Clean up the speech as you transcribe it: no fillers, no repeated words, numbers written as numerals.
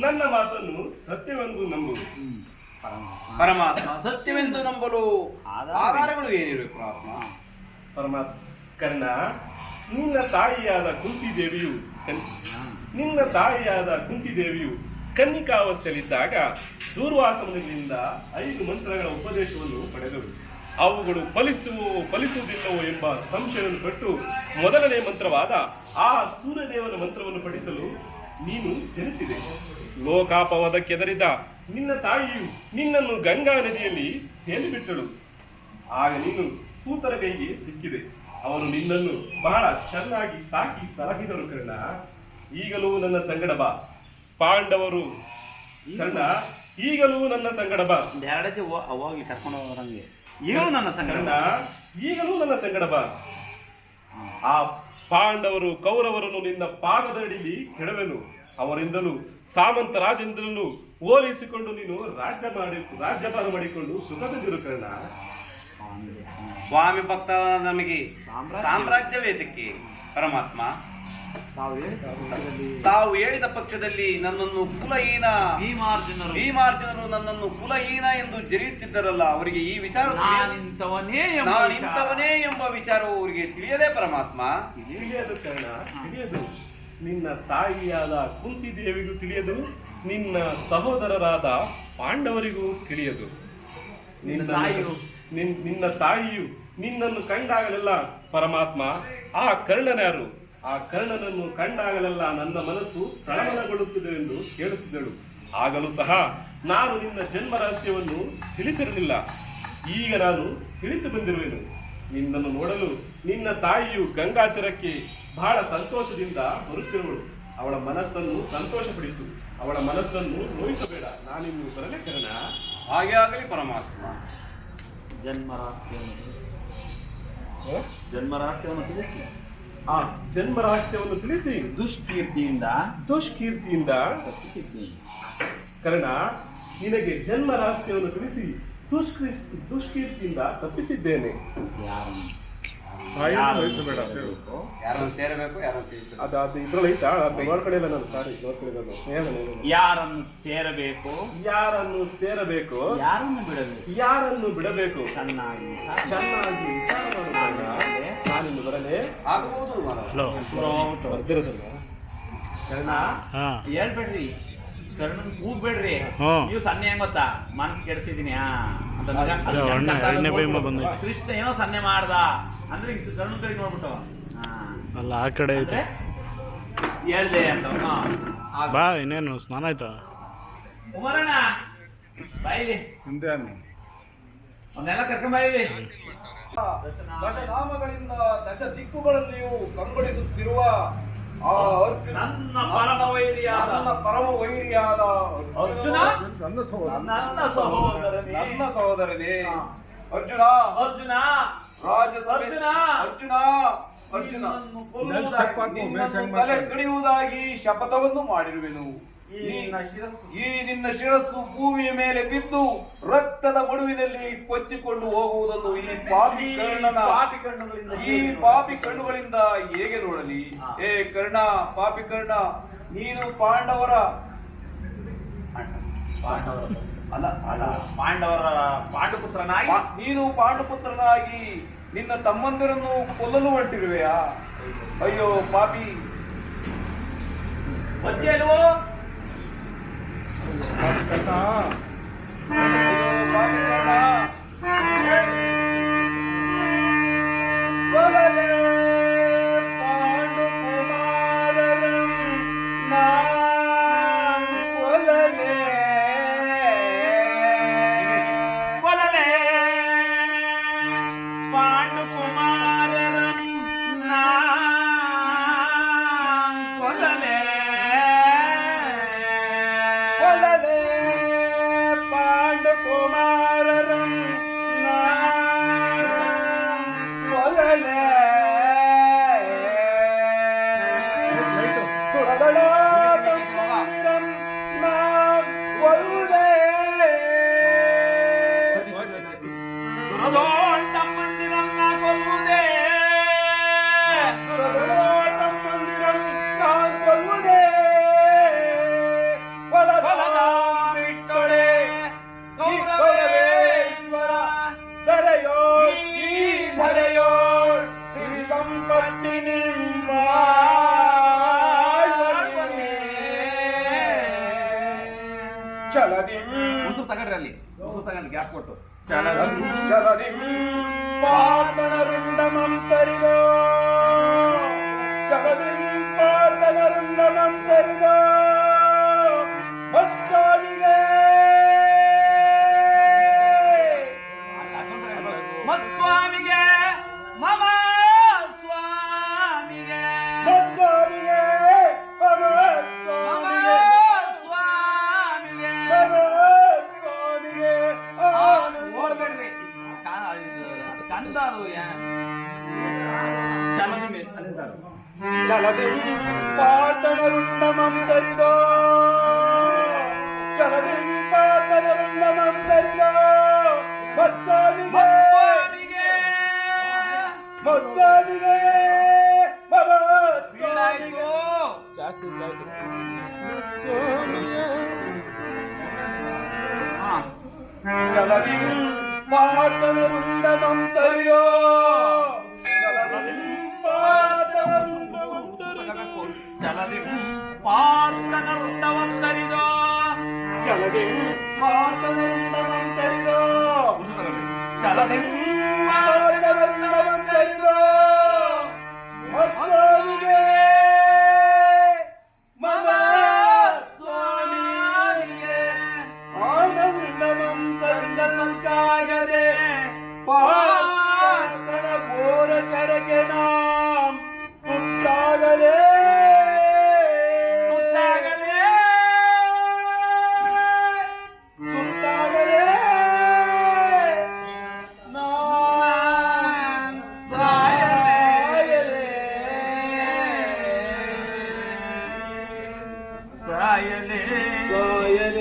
ನನ್ನ ಮಾತನ್ನು ಸತ್ಯವೆಂದು ನಂಬು. ಪರಮಾತ್ಮ ಸತ್ಯವೆಂದು ನಂಬಲು ಆಧಾರಗಳು ಏನಿರಬೇಕು ಪರಮಾತ್ಮ ಕರ್ಣ, ನಿನ್ನ ತಾಯಿಯಾದ ಕುಂತಿದೇವಿಯು ಕನ್ನಿಕಾವಸ್ಥೆಯಲ್ಲಿದ್ದಾಗ ದೂರ್ವಾಸನಿಂದ 5 ಮಂತ್ರಗಳ ಉಪದೇಶವನ್ನು ಪಡೆದಳು. ಅವುಗಳು ಫಲಿಸುವುದಿಲ್ಲವೋ ಎಂಬ ಸಂಶಯವನ್ನು ಪಟ್ಟು ಮೊದಲನೇ ಮಂತ್ರವಾದ ಆ ಸೂರ್ಯದೇವನ ಮಂತ್ರವನ್ನು ಪಠಿಸಲು ನೀನು ಜನಿಸಿದೆ. ಲೋಕಾಪವಾದಕ್ಕೆದರಿದ ನಿನ್ನ ತಾಯಿಯು ನಿನ್ನನ್ನು ಗಂಗಾ ನದಿಯಲ್ಲಿ ತೇಲಿಬಿಟ್ಟಳು. ಆಗ ನೀನು ಸೂತರ ಕೈಗೆ ಸಿಕ್ಕಿದೆ. ಅವನು ನಿನ್ನನ್ನು ಬಹಳ ಚೆನ್ನಾಗಿ ಸಾಕಿ ಸಲಹಿದರು ಕರ್ಣ. ಈಗಲೂ ನನ್ನ ಸಂಗಡ ಬಾ. ಪಾಂಡವರು ಕರ್ಣ, ಈಗಲೂ ನನ್ನ ಸಂಗಡ ಬಾ. ಅವಾಗ್ಲಿ ಕರ್ಕೊಂಡು ಹೋದಂಗೆ ಈಗಲೂ ನನ್ನ ಸಂಗಡ ಈಗಲೂ ನನ್ನ ಸಂಗಡ ಬಾ. ಆ ಪಾಂಡವರು ಕೌರವರನ್ನು ನಿನ್ನ ಪಾದದಡಿಲಿ ಕೆಡವೆನು. ಅವರಿಂದಲೂ ಸಾಮಂತ ರಾಜೇಂದ್ರನು ಹೋಲಿಸಿಕೊಂಡು ನೀನು ರಾಜ್ಯಭಾರ ಮಾಡಿಕೊಂಡು ಸುಖದಿಂದಿರು ಕರ್ಣ. ಸ್ವಾಮಿ ಭಕ್ತ ನಮಗೆ ಸಾಮ್ರಾಜ್ಯವೇತಕ್ಕೆ ಪರಮಾತ್ಮ. ತಾವು ಹೇಳಿದ ಪಕ್ಷದಲ್ಲಿ ನನ್ನನ್ನು ಕುಲಹೀನ ಭೀಮಾರ್ಜುನರು ನನ್ನನ್ನು ಕುಲಹೀನ ಎಂದು ಜರಿಯುತ್ತಿದ್ದರಲ್ಲ, ಅವರಿಗೆ ಈ ವಿಚಾರ ನಾನಿಂತವನೇ ಎಂಬ ವಿಚಾರವು ಅವರಿಗೆ ತಿಳಿಯದೇ ಪರಮಾತ್ಮ. ತಿಳಿಯದು ಕರ್ಣ, ತಿಳಿಯದು. ನಿನ್ನ ತಾಯಿಯಾದ ಕುಂತಿದೇವಿಗೂ ತಿಳಿಯದು, ನಿನ್ನ ಸಹೋದರರಾದ ಪಾಂಡವರಿಗೂ ತಿಳಿಯದು. ನಿನ್ನ ತಾಯಿಯು ನಿನ್ನನ್ನು ಕಂಡಾಗಲೆಲ್ಲ ಪರಮಾತ್ಮ ಆ ಕರ್ಣನ್ಯಾರು, ಆ ಕರ್ಣನನ್ನು ಕಂಡಾಗಲೆಲ್ಲ ನನ್ನ ಮನಸ್ಸು ತಳಮಳಗೊಳ್ಳುತ್ತದೆ ಎಂದು ಕೇಳುತ್ತಿದ್ದಳು. ಆಗಲೂ ಸಹ ನಾನು ನಿನ್ನ ಜನ್ಮ ರಹಸ್ಯವನ್ನು ತಿಳಿಸಿರಲಿಲ್ಲ. ಈಗ ನಾನು ತಿಳಿಸಿ ಬಂದಿರುವೆನು. ನಿನ್ನನ್ನು ನೋಡಲು ನಿನ್ನ ತಾಯಿಯು ಗಂಗಾ ತೀರಕ್ಕೆ ಬಹಳ ಸಂತೋಷದಿಂದ ಬರುತ್ತಿರುವಳು. ಅವಳ ಮನಸ್ಸನ್ನು ಸಂತೋಷಪಡಿಸು, ಅವಳ ಮನಸ್ಸನ್ನು ನೋಯಿಸಬೇಡ. ನಾನಿನ್ನು ಬರಲೇ ಕರ್ಣ. ಹಾಗೆ ಆಗಲಿ ಪರಮಾತ್ಮ. ಜನ್ಮರಹಸ್ಯವನ್ನು ತಿಳಿಸಿ, ಆ ಜನ್ಮ ರಹಸ್ಯವನ್ನು ತಿಳಿಸಿ ದುಷ್ಕೀರ್ತಿಯಿಂದ ಕರ್ಣ, ನಿನಗೆ ಜನ್ಮ ರಹಸ್ಯವನ್ನು ತಿಳಿಸಿ ದುಷ್ಕೀರ್ತಿಯಿಂದ ತಪ್ಪಿಸಿದ್ದೇನೆ. ಯಾರನ್ನು ಸೇರಬೇಕು, ಅದು ಇದ್ರಲ್ಲಿ ಐತಾ? ಅದು ನೋಡ್ಕೊಳ್ಳಿಲ್ಲ ನಾನು. ಸಾರಿ, ನೋಡ್ಕೊಳ್ಳೋದು. ಯಾರನ್ನು ಸೇರಬೇಕು, ಯಾರನ್ನು ಬಿಡಬೇಕು ಚೆನ್ನಾಗಿ ವಿಚಾರ ಮಾಡೋಣ. ನಾನಿನ್ನು ಬರಲೇ ಆಗಬಹುದು. ಬರ್ದಿರೋದಲ್ಲ ಕರ್ಣ, ಹೇಳ್ಬೇಡ್ರಿ, ಕರ್ಣನ್ ಕೂಗ್ಬೇಡ್ರಿ. ನೀವು ಸನ್ನೆ ಹೆಂಗ್ ಗೊತ್ತಾ, ಮನಸ್ಸು ಕೆಡಿಸಿದೀನಿ ಕೃಷ್ಣ ಏನೋ ಸನ್ನೆ ಮಾಡ್ದ ಅಂದ್ರೆ ಕರ್ಣನ್ ಕಡೆ ನೋಡ್ಬಿಟ್ಟು ಅಲ್ಲ ಆ ಕಡೆ ಐತೆ ಹೇಳ್ದೆ ಅಂತ ಬಾ. ಇನ್ನೇನು ಸ್ನಾನ ಆಯ್ತಾ? ಉಮರಣ್ಣ ಬಾಯಿಲಿ ಅವನ್ನೆಲ್ಲ ಕರ್ಕೊಂಡ್ ಬಾಯಿಲಿ. ದಶನಾಮಗಳಿಂದ ದಶ ದಿಕ್ಕುಗಳಲ್ಲಿಯೂ ಕಂಗೊಳಿಸುತ್ತಿರುವ ಆ ಅರ್ಜುನ, ನನ್ನ ಪರಮ ವೈರಿಯಾದ ಅರ್ಜುನ, ನನ್ನ ಸಹೋದರನೇ ಅರ್ಜುನ, ನಿನ್ನನ್ನು ತಲೆ ಕಡಿಯುವುದಾಗಿ ಶಪಥವನ್ನು ಮಾಡಿರುವೆನು. ಈ ನಿನ್ನ ಶಿರಸ್ಸು ಭೂಮಿಯ ಮೇಲೆ ಬಿದ್ದು ರಕ್ತದ ಮಡುವಿನಲ್ಲಿ ಕೊಚ್ಚಿಕೊಂಡು ಹೋಗುವುದನ್ನು ಈ ಪಾಪಿ ಕಣ್ಣುಗಳಿಂದ ಹೇಗೆ ನೋಡಲಿ? ಏ ಕರ್ಣ, ಪಾಪಿ ಕರ್ಣ, ನೀನು ಪಾಂಡವರ ಪಾಂಡುಪುತ್ರನಾಗಿ ನೀನು ಪಾಂಡುಪುತ್ರನಾಗಿ ನಿನ್ನ ತಮ್ಮಂದಿರನ್ನು ಕೊಲ್ಲಲು ಹೊರಟಿರುವೆಯಾ? ಅಯ್ಯೋ ಪಾಪಿ, ಮಧ್ಯ ಅಲ್ವೋ ಪಾಂಡುಕುಮಾರ ಪಟ್ಟಿನಿ ಚಲದಿ ಉಸು ತಗೊಂಡ್ರಿ ಅಲ್ಲಿ ಉಸು ತಗೊಂಡು ಗ್ಯಾಪ್ ಕೊಟ್ಟು ಚಲದಿ ಪಾರ್ವಣರುಂಡಮಂತರಿದೋ ಚಲದಿ ಪಾರ್ವಣರುಂಡಮಂತರಿದೋ ಮತ್ತೊಂದಿಗೆ ಮತ್ಸ್ವಾಮಿಗೆ ಮಮ ಸ್ವಾಮಿಗೆ ಮತ್ತೊಂದಿಗೆ ಮಮ ಸ್ವಾಮಿಗೆ ಸ್ವಾಮಿಗೆ ನೋಡ್ಬೇಡ್ರಿ ಕಂದಾರು ಚಲನೆ ಮೇಲೆ ಚಲದಿ ಪಾರ್ವಣರುಂಡಮಂತರಿದೋ ಚಲದಿ ಪಾರ್ವಣರುಂಡಮಂತರಿದೋ ಮತ್ತೊಂದಿಗೆ ಮತ್ತೊಂದಿಗೆ ಬೀಳಾಯ್ತು ಚಲದಿ ಪಾರ್ವಣರುಂಡಮಂತರಿದೋ ಚಲದಿ ಪಾರ್ವಣರುಂಡಮಂತರಿದೋ ಚಲದಿ ಪಾರ್ಥನರುಂಡವಂತರಿದೋ ಚಲದಿ ಪಾರ್ವಣರುಂಡಮಂತರಿದೋ ಚಲದಿ ಪಾರ್ವಣರುಂಡಮಂತರಿದೋ ಮತ್ತೊಂದಿಗೆ ಮಮ ಸ್ವಾಮಿಗೆ ಆನಂದಮಂತರಿದಲ್ಕಾಗದೆ ಪಾರ್ಥನ ಘೋರ ಚರಗೆ ನಾಂ ತುತ್ತಾಗಲೇ ತುತ್ತಾಗಲೇ ನಾನ್ ಸಾಯಲೇ ಸಾಯಲೇ ಸಾಯಲೇ